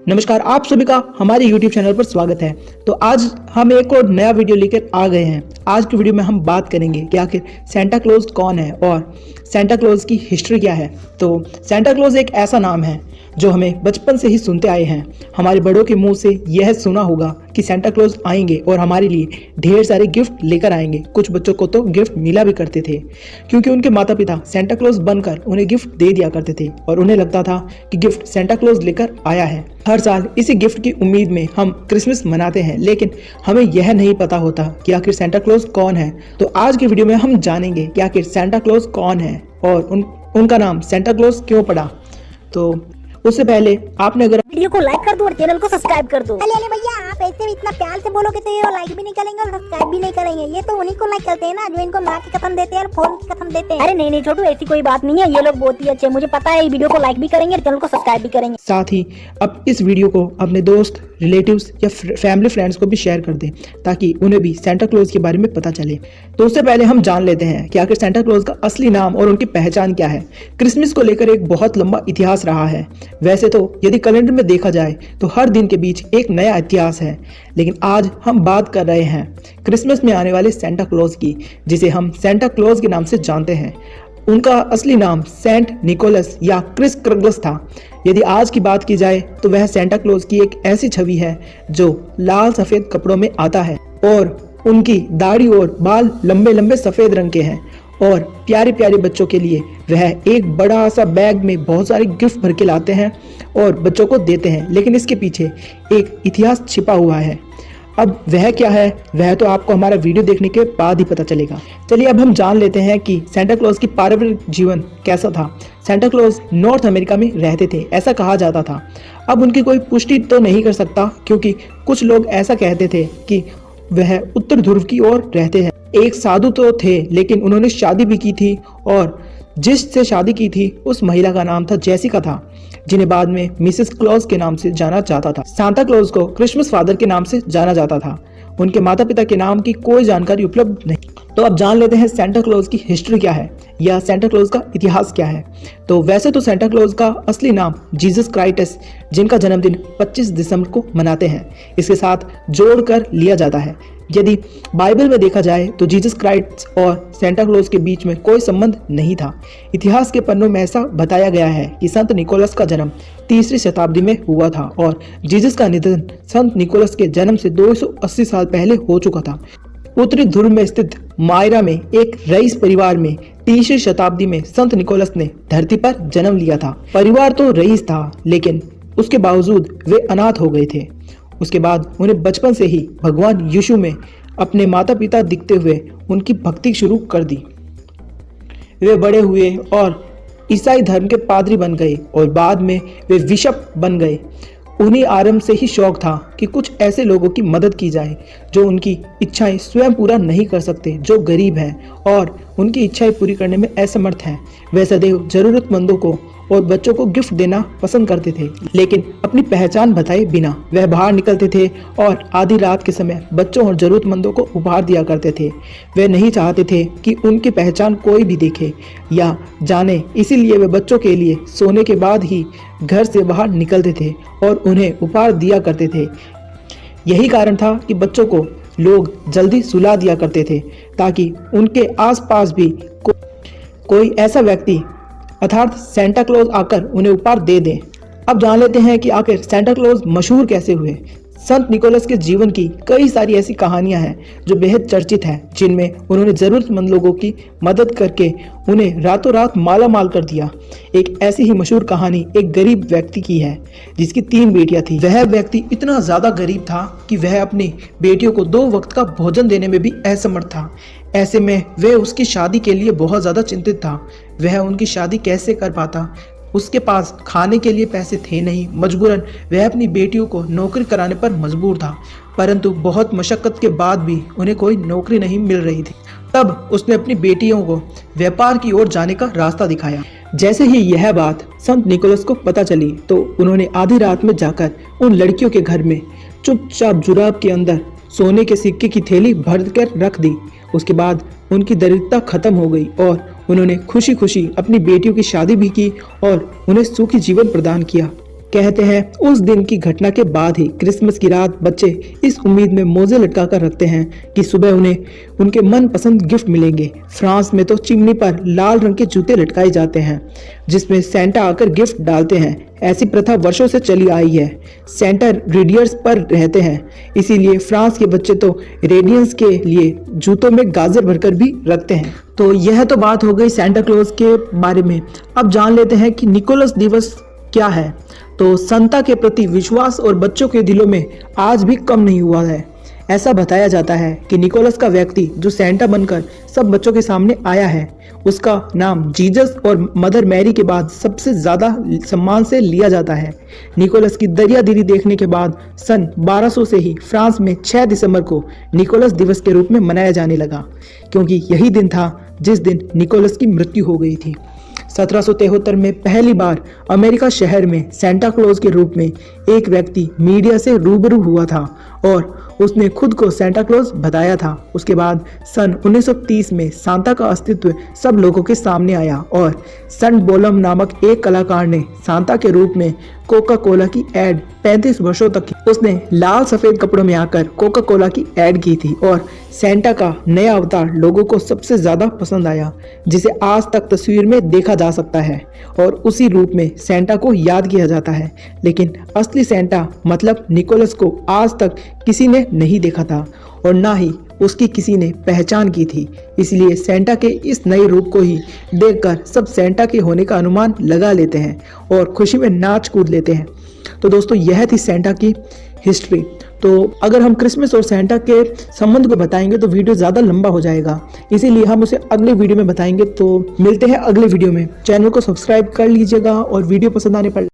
नमस्कार, आप सभी का हमारे YouTube चैनल पर स्वागत है। तो आज हम एक और नया वीडियो लेकर आ गए हैं। आज की वीडियो में हम बात करेंगे कि आखिर सेंटा क्लॉज कौन है और सेंटा क्लॉज की हिस्ट्री क्या है। तो सेंटा क्लॉज एक ऐसा नाम है जो हमें बचपन से ही सुनते आए हैं। हमारे बड़ों के मुंह से यह सुना होगा कि सेंटा क्लॉज आएंगे और हमारे लिए ढेर सारे गिफ्ट लेकर आएंगे। कुछ बच्चों को तो गिफ्ट मिला भी करते थे क्योंकि उनके माता पिता सेंटा क्लॉज बनकर उन्हें गिफ्ट दे दिया करते थे और उन्हें लगता था कि गिफ्ट सेंटा क्लॉज लेकर आया है। हर साल इसी गिफ्ट की उम्मीद में हम क्रिसमस मनाते हैं, लेकिन हमें यह नहीं पता होता कि आखिर सेंटा क्लॉज कौन है। तो आज की वीडियो में हम जानेंगे कि आखिर सेंटा क्लॉज कौन है और उनका नाम सेंटा क्लॉज क्यों पड़ा। तो उससे पहले आपने अगर वीडियो को लाइक कर दो और चैनल को सब्सक्राइब कर दो। अरे भैया, आप ऐसे भी इतना प्यार से बोलोगे तो ये लाइक भी नहीं करेंगे और सब्सक्राइब भी नहीं करेंगे। ये तो उन्हीं को लाइक करते हैं ना जो इनको माँ की कसम देते हैं और फोन की कसम देते हैं। अरे नहीं छोटू, ऐसी कोई बात नहीं है। ये लोग बहुत ही अच्छे, मुझे पता है। वीडियो को लाइक भी करेंगे और चैनल को सब्सक्राइब भी करेंगे। साथ ही अब इस वीडियो को अपने दोस्त, रिलेटिव्स या फैमिली फ्रेंड्स को भी शेयर कर दें ताकि उन्हें भी सेंटा क्लॉज के बारे में पता चले। तो उससे पहले हम जान लेते हैं कि आखिर सेंटा क्लॉज का असली नाम और उनकी पहचान क्या है। क्रिसमस को लेकर एक बहुत लंबा इतिहास रहा है। वैसे तो यदि कैलेंडर में देखा जाए तो हर दिन के बीच एक नया इतिहास है, लेकिन आज हम बात कर रहे हैं क्रिसमस में आने वाले सेंटा क्लॉज की, जिसे हम सेंटा क्लॉज के नाम से जानते हैं। उनका असली नाम सेंट निकोलस या क्रिस क्रगलस था। यदि आज की बात की जाए तो वह सेंटा क्लॉज की एक ऐसी छवि है जो लाल सफेद कपड़ों में आता है और उनकी दाढ़ी और बाल लंबे लंबे सफेद रंग के हैं और प्यारे प्यारे बच्चों के लिए वह एक बड़ा सा बैग में बहुत सारे गिफ्ट भर के लाते हैं और बच्चों को देते हैं। लेकिन इसके पीछे एक इतिहास छिपा हुआ है। अब वह क्या है, वह तो आपको हमारा वीडियो देखने के बाद ही पता चलेगा। चलिए अब हम जान लेते हैं कि सेंटा क्लॉज की पारिवारिक जीवन कैसा था। सेंटा क्लॉज नॉर्थ अमेरिका में रहते थे, ऐसा कहा जाता था। अब उनकी कोई पुष्टि तो नहीं कर सकता क्योंकि कुछ लोग ऐसा कहते थे कि वह उत्तर ध्रुव की ओर रहते हैं। एक साधु तो थे, लेकिन उन्होंने शादी भी की थी और जिससे शादी की थी उस महिला का नाम था जेसिका था, जिन्हें बाद में मिसेस क्लॉज के नाम से जाना जाता था। सांता क्लॉज को क्रिसमस फादर के नाम से जाना जाता था। उनके माता पिता के नाम की कोई जानकारी उपलब्ध नहीं। तो अब जान लेते हैं सेंटा क्लॉज की हिस्ट्री क्या है या सेंटा क्लॉज का इतिहास क्या है। तो वैसे तो सेंटा क्लॉज का असली नाम जीसस क्राइस्ट, जिनका जन्मदिन 25 दिसंबर को मनाते हैं, इसके साथ जोड़कर लिया जाता है। यदि बाइबल में देखा जाए तो जीसस क्राइस्ट और सेंटा क्लॉज के बीच में कोई संबंध नहीं था। इतिहास के पन्नों में ऐसा बताया गया है कि संत निकोलस का जन्म 3वीं शताब्दी में हुआ था और जीसस का निधन संत निकोलस के जन्म से 280 साल पहले हो चुका था। उत्तरी ध्रुव में स्थित मायरा में एक रईस परिवार में 3वीं शताब्दी में संत निकोलस ने धरती पर जन्म लिया था। परिवार तो रईस था, लेकिन उसके बावजूद वे अनाथ हो गए थे। उसके बाद उन्हें बचपन से ही भगवान यीशु में अपने माता पिता दिखते हुए उनकी भक्ति शुरू कर दी। वे बड़े हुए और ईसाई धर्म के पादरी बन गए और बाद में वे बिशप बन गए। उन्हें आरंभ से ही शौक था कि कुछ ऐसे लोगों की मदद की जाए जो उनकी इच्छाएं स्वयं पूरा नहीं कर सकते, जो गरीब हैं और उनकी इच्छाएं पूरी करने में असमर्थ हैं। वे सदैव जरूरतमंदों को और बच्चों को गिफ्ट देना पसंद करते थे, लेकिन अपनी पहचान बताए बिना वह बाहर निकलते थे और आधी रात के समय बच्चों और जरूरतमंदों को उपहार दिया करते थे। वे नहीं चाहते थे कि उनकी पहचान कोई भी देखे या जाने, इसीलिए वे बच्चों के लिए सोने के बाद ही घर से बाहर निकलते थे और उन्हें उपहार दिया करते थे। यही कारण था कि बच्चों को लोग जल्दी सुला दिया करते थे ताकि उनके आसपास भी कोई ऐसा व्यक्ति अर्थात सेंटा क्लॉज आकर उन्हें उपहार दे दें। अब जान लेते हैं कि आखिर सेंटा क्लॉज मशहूर कैसे हुए। संत निकोलस के जीवन की कई सारी ऐसी कहानियां हैं जो बेहद चर्चित हैं, जिनमें उन्होंने जरूरतमंद लोगों की मदद करके उन्हें रातों रात माला माल कर दिया। एक ऐसी ही मशहूर कहानी एक गरीब व्यक्ति की है जिसकी 3 बेटियां थी। वह व्यक्ति इतना ज्यादा गरीब था कि वह अपनी बेटियों को 2 वक्त का भोजन देने में भी असमर्थ था। ऐसे में वह उसकी शादी के लिए बहुत ज़्यादा चिंतित था। वह उनकी शादी कैसे कर पाता, उसके पास खाने के लिए पैसे थे नहीं। मजबूरन वह अपनी बेटियों को नौकरी कराने पर मजबूर था, परंतु बहुत मशक्कत के बाद भी उन्हें कोई नौकरी नहीं मिल रही थी। तब उसने अपनी बेटियों को व्यापार की ओर जाने का रास्ता दिखाया। जैसे ही यह बात संत निकोलस को पता चली तो उन्होंने आधी रात में जाकर उन लड़कियों के घर में चुपचाप जुराब के अंदर सोने के सिक्के की थैली भर कर रख दी। उसके बाद उनकी दरिद्रता खत्म हो गई और उन्होंने खुशी खुशी अपनी बेटियों की शादी भी की और उन्हें सुखी जीवन प्रदान किया। कहते हैं उस दिन की घटना के बाद ही क्रिसमस की रात बच्चे इस उम्मीद में मोजे लटका कर रखते हैं कि सुबह उन्हें उनके मनपसंद गिफ्ट मिलेंगे। फ्रांस में तो चिमनी पर लाल रंग के जूते लटकाए जाते हैं जिसमें सेंटा आकर गिफ्ट डालते हैं। ऐसी प्रथा वर्षों से चली आई है। सेंटा रेडियर्स पर रहते हैं, इसीलिए फ्रांस के बच्चे तो रेडियंस के लिए जूतों में गाजर भरकर भी रखते हैं। तो यह तो बात हो गई सेंटा क्लॉज के बारे में। अब जान लेते हैं कि निकोलस दिवस क्या है। तो संता के प्रति विश्वास और बच्चों के दिलों में आज भी कम नहीं हुआ है। ऐसा बताया जाता है कि निकोलस का व्यक्ति जो सेंटा बनकर सब बच्चों के सामने आया है, उसका नाम जीसस और मदर मैरी के बाद सबसे ज़्यादा सम्मान से लिया जाता है। निकोलस की दरियादिली देखने के बाद सन 1200 से ही फ्रांस में 6 दिसंबर को निकोलस दिवस के रूप में मनाया जाने लगा, क्योंकि यही दिन था जिस दिन निकोलस की मृत्यु हो गई थी। 1773 में पहली बार अमेरिका शहर में सेंटा क्लॉज के रूप में एक व्यक्ति मीडिया से रूबरू हुआ था और उसने खुद को सेंटा क्लॉज बताया था। उसके बाद सन 1930 में सांता का अस्तित्व सब लोगों के सामने आया और सन बोलम नामक एक कलाकार ने सांता के रूप में कोका कोला की एड 35 वर्षों तक की। उसने लाल सफेद कपड़ों में आकर कोका कोला की एड की थी और सेंटा का नया अवतार लोगों को सबसे ज्यादा पसंद आया, जिसे आज तक तस्वीर में देखा जा सकता है और उसी रूप में सेंटा को याद किया जाता है। लेकिन असली सेंटा मतलब निकोलस को आज तक किसी ने नहीं देखा था और ना ही उसकी किसी ने पहचान की थी। इसलिए सेंटा के इस नए रूप को ही देखकर सब सेंटा के होने का अनुमान लगा लेते हैं और खुशी में नाच कूद लेते हैं। तो दोस्तों, यह थी सेंटा की हिस्ट्री। तो अगर हम क्रिसमस और सेंटा के संबंध को बताएंगे तो वीडियो ज़्यादा लंबा हो जाएगा, इसीलिए हम उसे अगले वीडियो में बताएंगे। तो मिलते हैं अगले वीडियो में। चैनल को सब्सक्राइब कर लीजिएगा और वीडियो पसंद आने पर